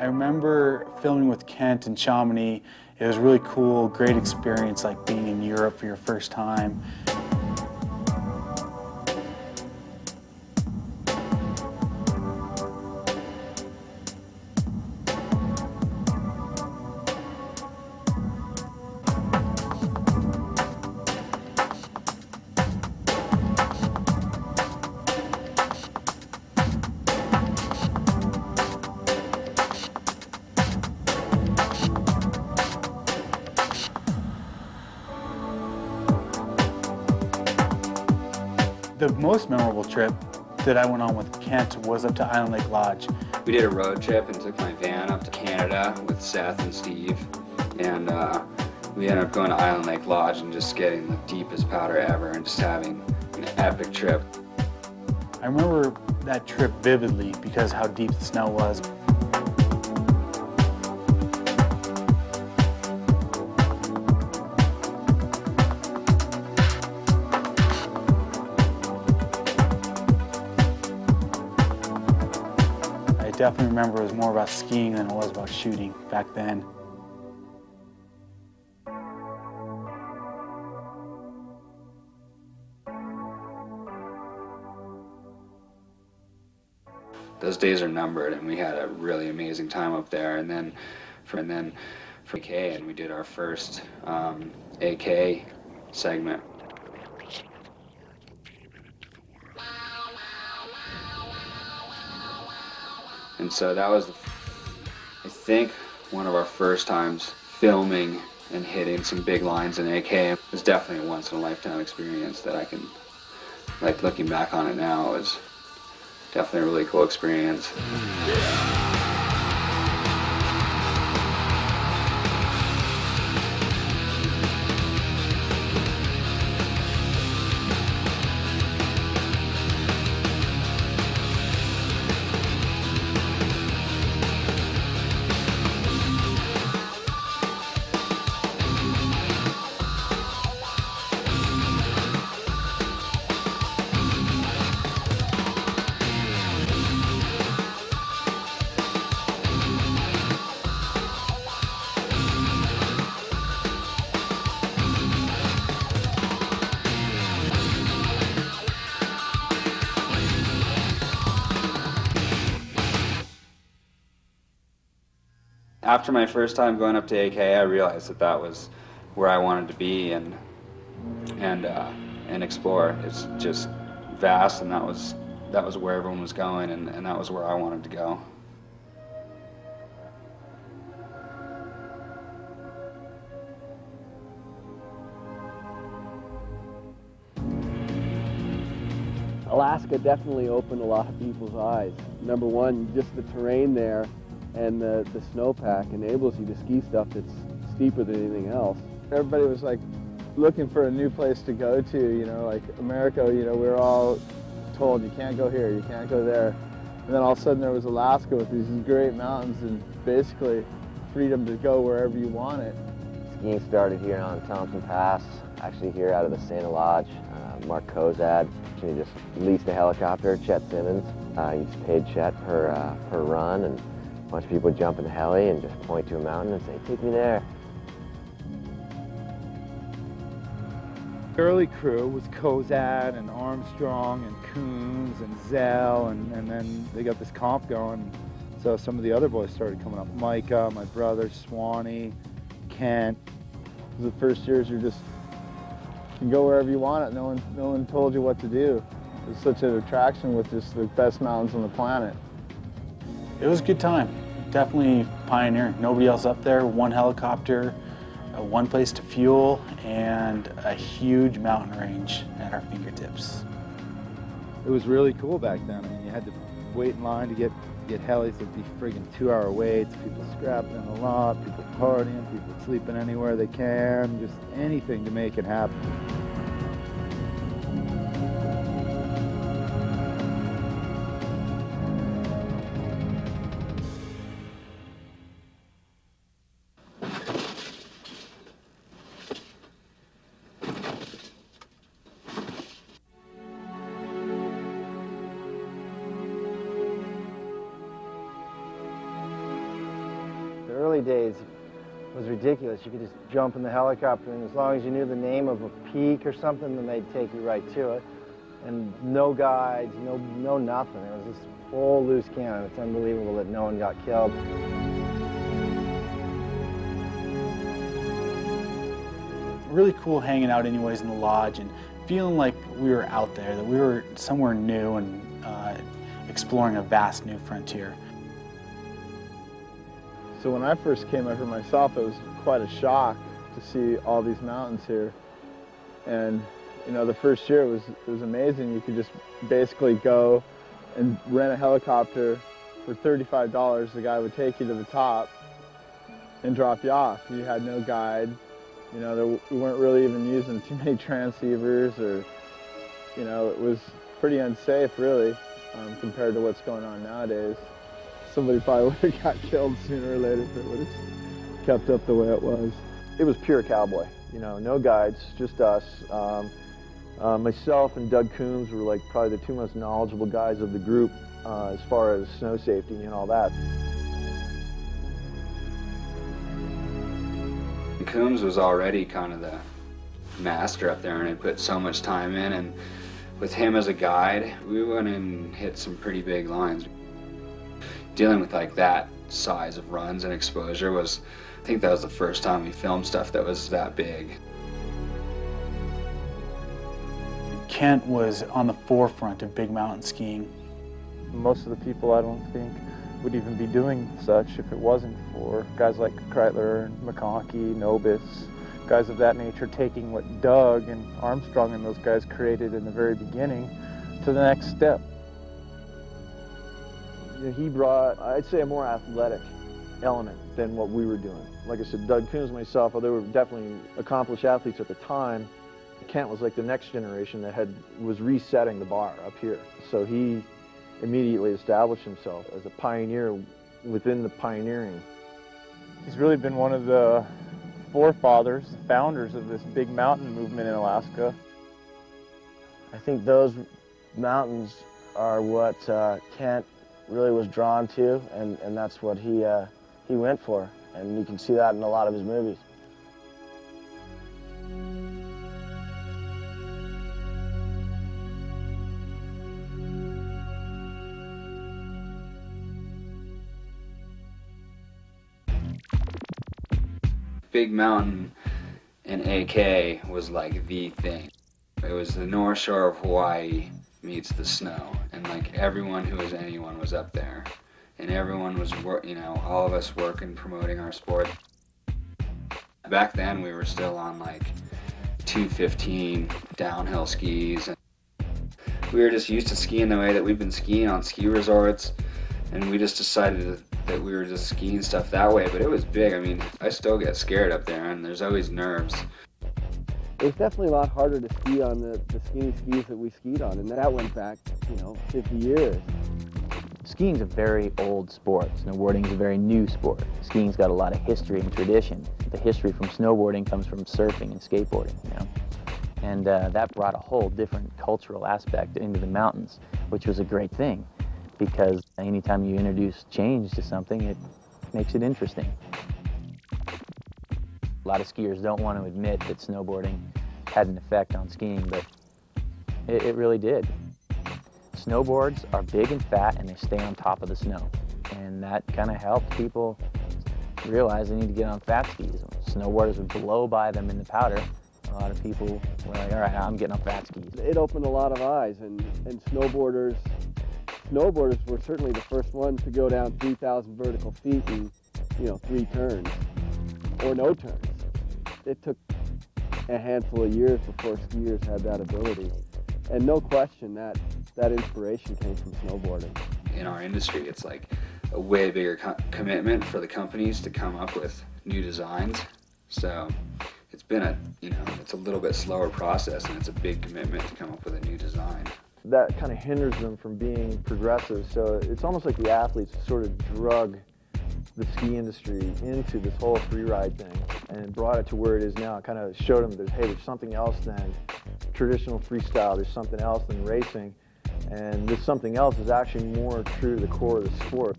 I remember filming with Kent in Chamonix. It was really cool, great experience, like being in Europe for your first time. The most memorable trip that I went on with Kent was up to Island Lake Lodge. We did a road trip and took my van up to Canada with Seth and Steve, and we ended up going to Island Lake Lodge and just getting the deepest powder ever and just having an epic trip. I remember that trip vividly because how deep the snow was. I definitely remember it was more about skiing than it was about shooting back then. Those days are numbered, and we had a really amazing time up there. And then for AK, and we did our first AK segment. And so that was, I think, one of our first times filming and hitting some big lines in AK. It was definitely a once-in-a-lifetime experience that I can, like, looking back on it now, it was definitely a really cool experience. After my first time going up to AK, I realized that that was where I wanted to be and explore. It's just vast, and that was where everyone was going, and that was where I wanted to go. Alaska definitely opened a lot of people's eyes. Number one, just the terrain there and the snowpack enables you to ski stuff that's steeper than anything else. Everybody was like looking for a new place to go to, you know, like America, you know, we were all told you can't go here, you can't go there. And then all of a sudden there was Alaska with these great mountains and basically freedom to go wherever you want it. Skiing started here on Thompson Pass, actually here out of the Santa Lodge. Mark Kozad, he just leased a helicopter, Chet Simmons. He just paid Chet per run, and a bunch of people would jump in the heli and just point to a mountain and say, take me there. The early crew was Kozad and Armstrong and Coons and Zell, and then they got this comp going. So some of the other boys started coming up. Micah, my brother, Swanee, Kent. The first years you're just, you can go wherever you want it. No one told you what to do. It's such an attraction with just the best mountains on the planet. It was a good time. Definitely pioneering. Nobody else up there, one helicopter, one place to fuel, and a huge mountain range at our fingertips. It was really cool back then. I mean, you had to wait in line to get helis. It'd be friggin' 2-hour waits, people scrapping in the lot, people partying, people sleeping anywhere they can, just anything to make it happen. early days was ridiculous. You could just jump in the helicopter, and as long as you knew the name of a peak or something, then they'd take you right to it. And no guides, no nothing. It was just full loose cannon. It's unbelievable that no one got killed. Really cool hanging out anyways in the lodge and feeling like we were out there, that we were somewhere new and exploring a vast new frontier. So when I first came out here myself, it was quite a shock to see all these mountains here. And you know, the first year it was amazing. You could just basically go and rent a helicopter for $35. The guy would take you to the top and drop you off. You had no guide. You know, we weren't really even using too many transceivers, or, you know, it was pretty unsafe, really, compared to what's going on nowadays. Somebody probably would have got killed sooner or later if it would have kept up the way it was. It was pure cowboy, you know, no guides, just us. Myself and Doug Coombs were like probably the two most knowledgeable guys of the group as far as snow safety and all that. Coombs was already kind of the master up there and had put so much time in, and with him as a guide, we went and hit some pretty big lines. Dealing with like that size of runs and exposure was, I think that was the first time we filmed stuff that was that big. Kent was on the forefront of big mountain skiing. Most of the people, I don't think, would even be doing such if it wasn't for guys like Kreitler, McConkie, Nobis, guys of that nature, taking what Doug and Armstrong and those guys created in the very beginning to the next step. You know, he brought, I'd say, a more athletic element than what we were doing. Like I said, Doug Coombs and myself, although we were definitely accomplished athletes at the time, Kent was like the next generation that was resetting the bar up here. So he immediately established himself as a pioneer within the pioneering. He's really been one of the forefathers, the founders of this big mountain movement in Alaska. I think those mountains are what Kent really was drawn to, and that's what he went for. And you can see that in a lot of his movies. Big Mountain and AK was like the thing. It was the North Shore of Hawaii meets the snow, and like everyone who was anyone was up there, and everyone was, you know, all of us working, promoting our sport. Back then we were still on like 215 downhill skis, and we were just used to skiing the way that we've been skiing on ski resorts, and we just decided that we were just skiing stuff that way. But it was big. I mean, I still get scared up there, and there's always nerves. It was definitely a lot harder to ski on the skinny skis that we skied on, and that went back, you know, 50 years. Skiing's a very old sport. Snowboarding's a very new sport. Skiing's got a lot of history and tradition. The history from snowboarding comes from surfing and skateboarding, you know. And that brought a whole different cultural aspect into the mountains, which was a great thing, because anytime you introduce change to something, it makes it interesting. A lot of skiers don't want to admit that snowboarding had an effect on skiing, but it really did. Snowboards are big and fat, and they stay on top of the snow. And that kind of helped people realize they need to get on fat skis. Snowboarders would blow by them in the powder. A lot of people were like, all right, I'm getting on fat skis. It opened a lot of eyes, and snowboarders were certainly the first ones to go down 3,000 vertical feet in, you know, 3 turns, or no turns. It took a handful of years before skiers had that ability. And no question that inspiration came from snowboarding. In our industry, it's like a way bigger commitment for the companies to come up with new designs. So it's been it's a little bit slower process, and it's a big commitment to come up with a new design. That kind of hinders them from being progressive, so it's almost like the athletes sort of drug the ski industry into this whole freeride thing and brought it to where it is now. It kind of showed them that, hey, there's something else than traditional freestyle, there's something else than racing, and this something else is actually more true to the core of the sport.